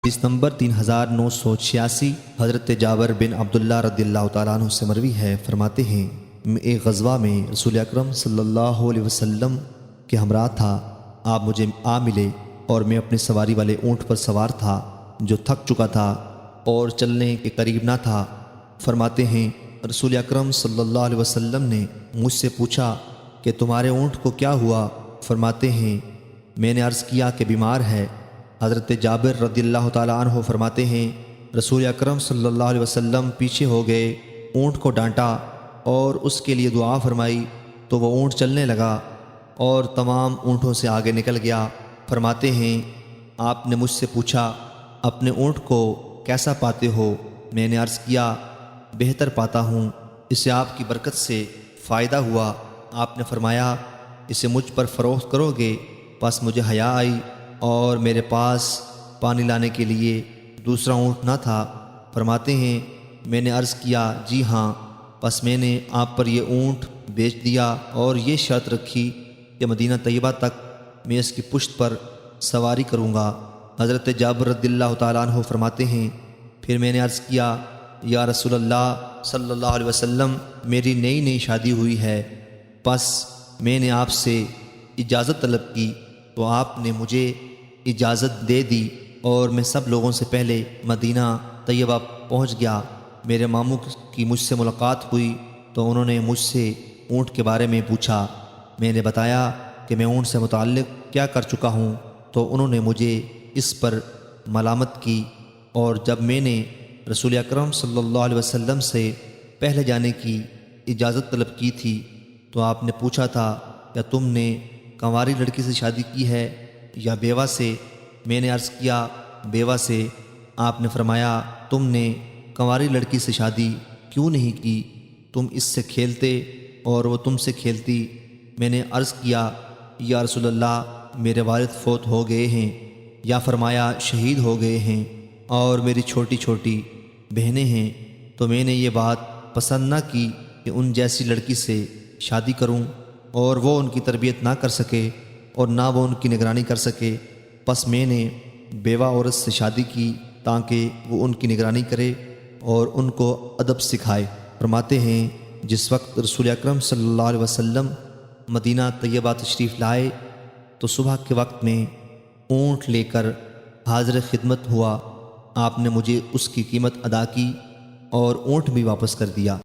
حدیث نمبر 3986 حضرت جابر بن عبداللہ رضی اللہ تعالیٰ عنہ سے مروی ہے، فرماتے ہیں ایک غزوہ میں رسول اکرم صلی اللہ علیہ وسلم کے ہمراہ تھا۔ آپ مجھے ملے اور میں اپنے سواری والے اونٹ پر سوار تھا جو تھک چکا تھا اور چلنے کے قریب نہ تھا۔ فرماتے ہیں رسول اکرم صلی اللہ علیہ وسلم نے مجھ سے پوچھا کہ تمہارے اونٹ کو کیا ہوا؟ فرماتے ہیں میں نے عرض کیا کہ بیمار ہے۔ حضرت جابر رضی اللہ تعالیٰ عنہ فرماتے ہیں رسول اکرم صلی اللہ علیہ وسلم پیچھے ہو گئے، اونٹ کو ڈانٹا اور اس کے لیے دعا فرمائی تو وہ اونٹ چلنے لگا اور تمام اونٹوں سے آگے نکل گیا۔ فرماتے ہیں آپ نے مجھ سے پوچھا اپنے اونٹ کو کیسا پاتے ہو؟ میں نے عرض کیا بہتر پاتا ہوں، اسے آپ کی برکت سے فائدہ ہوا۔ آپ نے فرمایا اسے مجھ پر فروخت کرو گے؟ پس مجھے حیا آئی اور میرے پاس پانی لانے کے لیے دوسرا اونٹ نہ تھا۔ فرماتے ہیں میں نے عرض کیا جی ہاں، پس میں نے آپ پر یہ اونٹ بیچ دیا اور یہ شرط رکھی کہ مدینہ طیبہ تک میں اس کی پشت پر سواری کروں گا۔ حضرت جابر رضی اللہ تعالیٰ عنہ فرماتے ہیں پھر میں نے عرض کیا یا رسول اللہ صلی اللہ علیہ وسلم، میری نئی شادی ہوئی ہے، پس میں نے آپ سے اجازت طلب کی تو آپ نے مجھے اجازت دے دی اور میں سب لوگوں سے پہلے مدینہ طیبہ پہنچ گیا۔ میرے ماموں کی مجھ سے ملاقات ہوئی تو انہوں نے مجھ سے اونٹ کے بارے میں پوچھا۔ میں نے بتایا کہ میں اونٹ سے متعلق کیا کر چکا ہوں تو انہوں نے مجھے اس پر ملامت کی، اور جب میں نے رسول اکرم صلی اللہ علیہ وسلم سے پہلے جانے کی اجازت طلب کی تھی تو آپ نے پوچھا تھا کیا تم نے کنواری لڑکی سے شادی کی ہے یا بیوہ سے؟ میں نے عرض کیا بیوہ سے۔ آپ نے فرمایا تم نے کنواری لڑکی سے شادی کیوں نہیں کی؟ تم اس سے کھیلتے اور وہ تم سے کھیلتی۔ میں نے عرض کیا یا رسول اللہ، میرے والد فوت ہو گئے ہیں، یا فرمایا شہید ہو گئے ہیں، اور میری چھوٹی چھوٹی بہنیں ہیں، تو میں نے یہ بات پسند نہ کی کہ ان جیسی لڑکی سے شادی کروں اور وہ ان کی تربیت نہ کر سکے اور نہ وہ ان کی نگرانی کر سکے۔ پس میں نے بیوہ عورت سے شادی کی تاکہ وہ ان کی نگرانی کرے اور ان کو ادب سکھائے۔ فرماتے ہیں جس وقت رسول اکرم صلی اللہ علیہ وسلم مدینہ طیبہ تشریف لائے تو صبح کے وقت میں اونٹ لے کر حاضر خدمت ہوا۔ آپ نے مجھے اس کی قیمت ادا کی اور اونٹ بھی واپس کر دیا۔